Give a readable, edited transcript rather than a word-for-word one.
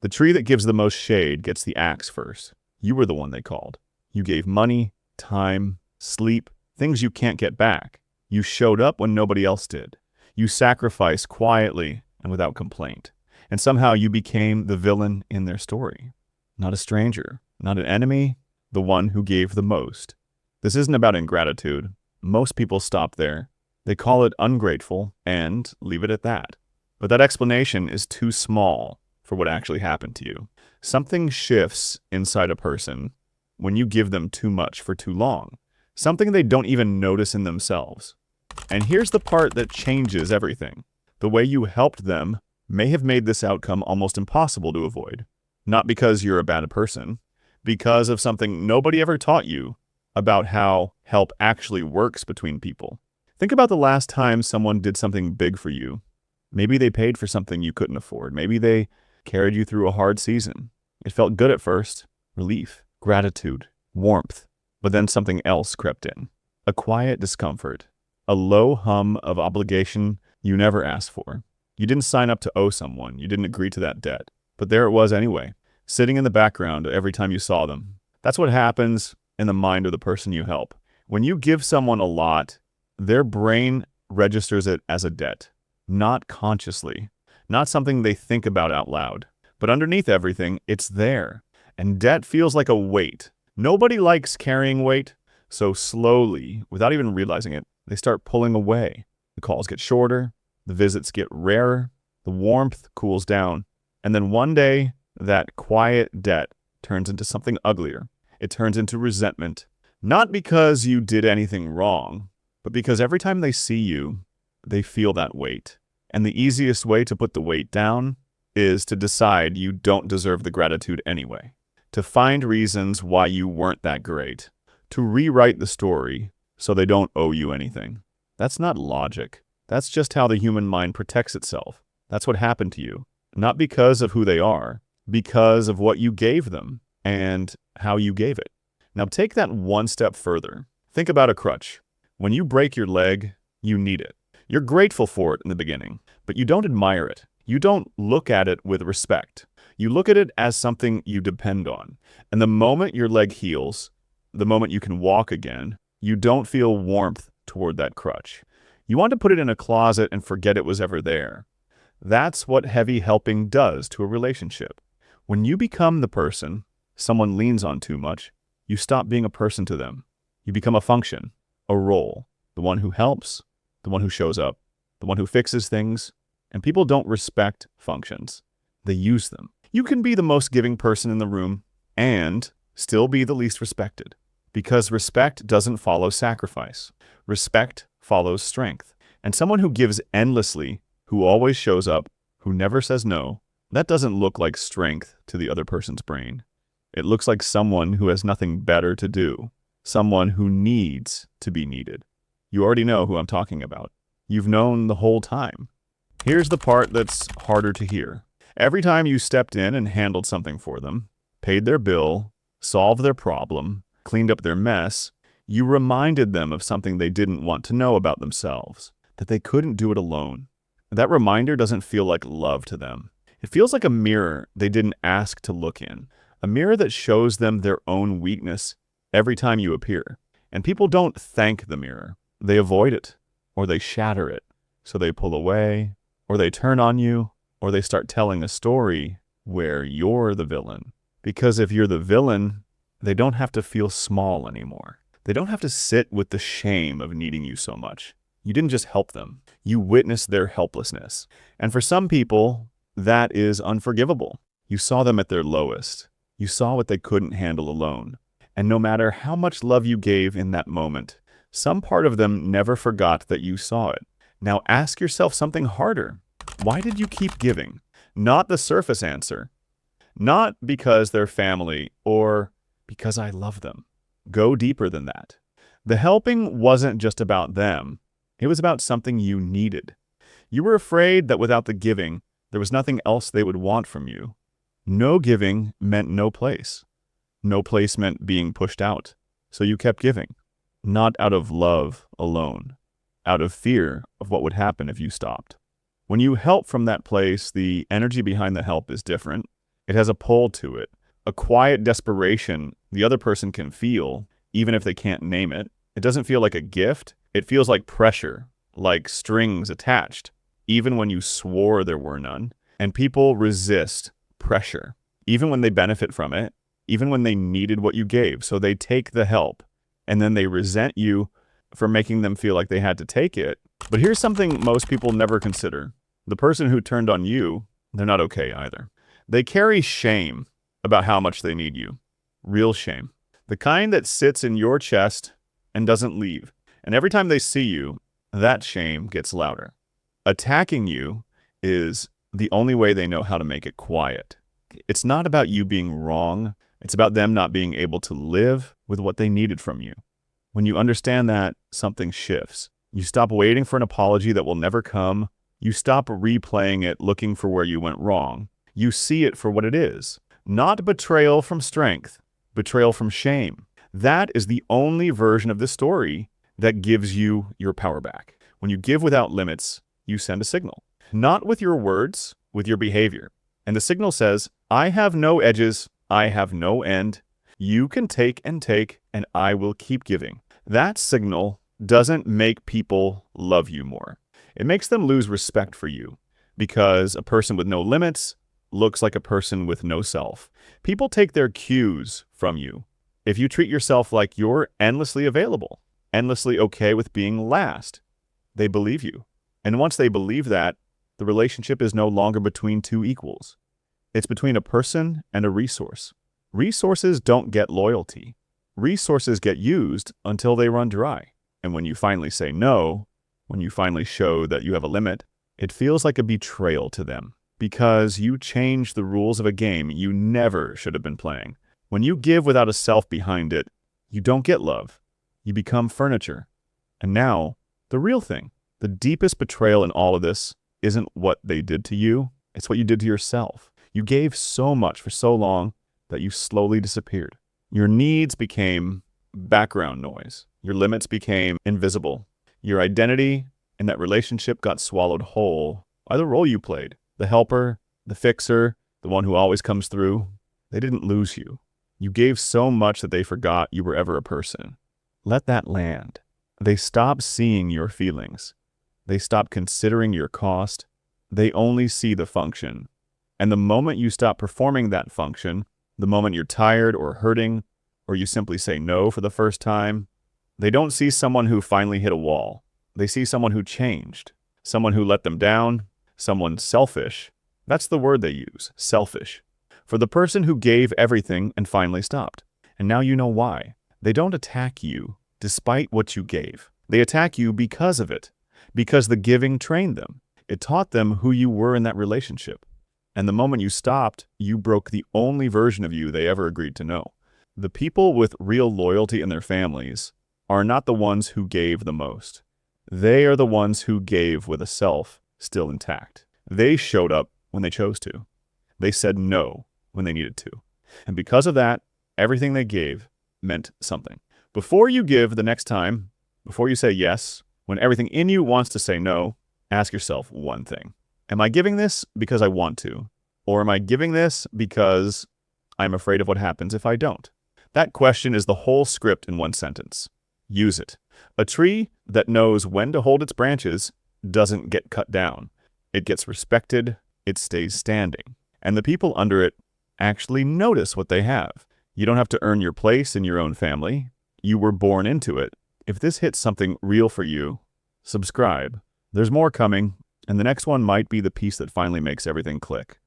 The tree that gives the most shade gets the axe first. You were the one they called. You gave money, time, sleep, things you can't get back. You showed up when nobody else did. You sacrificed quietly and without complaint. And somehow you became the villain in their story. Not a stranger, not an enemy, the one who gave the most. This isn't about ingratitude. Most people stop there. They call it ungrateful and leave it at that. But that explanation is too small for what actually happened to you. Something shifts inside a person when you give them too much for too long. Something they don't even notice in themselves. And here's the part that changes everything. The way you helped them may have made this outcome almost impossible to avoid. Not because you're a bad person, because of something nobody ever taught you about how help actually works between people. Think about the last time someone did something big for you. Maybe they paid for something you couldn't afford. Maybe they carried you through a hard season. It felt good at first. Relief, gratitude, warmth. But then something else crept in. A quiet discomfort. A low hum of obligation you never asked for. You didn't sign up to owe someone. You didn't agree to that debt. But there it was anyway, sitting in the background every time you saw them. That's what happens in the mind of the person you help. When you give someone a lot, their brain registers it as a debt. Not consciously. Not something they think about out loud. But underneath everything, it's there. And debt feels like a weight. Nobody likes carrying weight. So slowly, without even realizing it, they start pulling away. The calls get shorter. The visits get rarer. The warmth cools down. And then one day, that quiet debt turns into something uglier. It turns into resentment. Not because you did anything wrong, but because every time they see you, they feel that weight. And the easiest way to put the weight down is to decide you don't deserve the gratitude anyway. To find reasons why you weren't that great. To rewrite the story so they don't owe you anything. That's not logic. That's just how the human mind protects itself. That's what happened to you. Not because of who they are, because of what you gave them and how you gave it. Now take that one step further. Think about a crutch. When you break your leg, you need it. You're grateful for it in the beginning, but you don't admire it. You don't look at it with respect. You look at it as something you depend on. And the moment your leg heals, the moment you can walk again, you don't feel warmth toward that crutch. You want to put it in a closet and forget it was ever there. That's what heavy helping does to a relationship. When you become the person someone leans on too much, you stop being a person to them. You become a function, a role, the one who helps, the one who shows up, the one who fixes things. And people don't respect functions. They use them. You can be the most giving person in the room and still be the least respected. Because respect doesn't follow sacrifice. Respect follows strength. And someone who gives endlessly, who always shows up, who never says no, that doesn't look like strength to the other person's brain. It looks like someone who has nothing better to do. Someone who needs to be needed. You already know who I'm talking about. You've known the whole time. Here's the part that's harder to hear. Every time you stepped in and handled something for them, paid their bill, solved their problem, cleaned up their mess, you reminded them of something they didn't want to know about themselves, that they couldn't do it alone. That reminder doesn't feel like love to them. It feels like a mirror they didn't ask to look in, a mirror that shows them their own weakness every time you appear. And people don't thank the mirror. They avoid it, or they shatter it. So they pull away, or they turn on you, or they start telling a story where you're the villain. Because if you're the villain, they don't have to feel small anymore. They don't have to sit with the shame of needing you so much. You didn't just help them. You witnessed their helplessness. And for some people, that is unforgivable. You saw them at their lowest. You saw what they couldn't handle alone. And no matter how much love you gave in that moment, some part of them never forgot that you saw it. Now ask yourself something harder. Why did you keep giving? Not the surface answer. Not because they're family or because I love them. Go deeper than that. The helping wasn't just about them. It was about something you needed. You were afraid that without the giving, there was nothing else they would want from you. No giving meant no place. No place meant being pushed out. So you kept giving. Not out of love alone. Out of fear of what would happen if you stopped. When you help from that place, the energy behind the help is different. It has a pull to it, a quiet desperation the other person can feel, even if they can't name it. It doesn't feel like a gift. It feels like pressure, like strings attached, even when you swore there were none. And people resist pressure, even when they benefit from it, even when they needed what you gave. So they take the help, and then they resent you for making them feel like they had to take it. But here's something most people never consider. The person who turned on you, they're not okay either. They carry shame about how much they need you. Real shame. The kind that sits in your chest and doesn't leave. And every time they see you, that shame gets louder. Attacking you is the only way they know how to make it quiet. It's not about you being wrong. It's about them not being able to live with what they needed from you. When you understand that, something shifts. You stop waiting for an apology that will never come. You stop replaying it looking for where you went wrong. You see it for what it is. Not betrayal from strength, betrayal from shame. That is the only version of this story that gives you your power back. When you give without limits, you send a signal. Not with your words, with your behavior. And the signal says, I have no edges, I have no end. You can take, and I will keep giving. That signal doesn't make people love you more. It makes them lose respect for you, because a person with no limits looks like a person with no self. People take their cues from you. If you treat yourself like you're endlessly available, endlessly okay with being last, they believe you. And once they believe that, the relationship is no longer between two equals. It's between a person and a resource. Resources don't get loyalty. Resources get used until they run dry. And when you finally say no, when you finally show that you have a limit, it feels like a betrayal to them, because you change the rules of a game you never should have been playing. When you give without a self behind it, you don't get love. You become furniture. And now, the real thing, the deepest betrayal in all of this isn't what they did to you, it's what you did to yourself. You gave so much for so long that you slowly disappeared. Your needs became background noise. Your limits became invisible. Your identity in that relationship got swallowed whole by the role you played. The helper, the fixer, the one who always comes through. They didn't lose you. You gave so much that they forgot you were ever a person. Let that land. They stop seeing your feelings. They stop considering your cost. They only see the function. And the moment you stop performing that function, the moment you're tired or hurting, or you simply say no for the first time, they don't see someone who finally hit a wall. They see someone who changed, someone who let them down, someone selfish. That's the word they use, selfish. For the person who gave everything and finally stopped. And now you know why. They don't attack you despite what you gave. They attack you because of it, because the giving trained them. It taught them who you were in that relationship. And the moment you stopped, you broke the only version of you they ever agreed to know. The people with real loyalty in their families are not the ones who gave the most. They are the ones who gave with a self still intact. They showed up when they chose to. They said no when they needed to. And because of that, everything they gave meant something. Before you give the next time, before you say yes, when everything in you wants to say no, ask yourself one thing. Am I giving this because I want to? Or am I giving this because I'm afraid of what happens if I don't? That question is the whole script in one sentence. Use it. A tree that knows when to hold its branches doesn't get cut down. It gets respected, it stays standing. And the people under it actually notice what they have. You don't have to earn your place in your own family. You were born into it. If this hits something real for you, subscribe. There's more coming, and the next one might be the piece that finally makes everything click.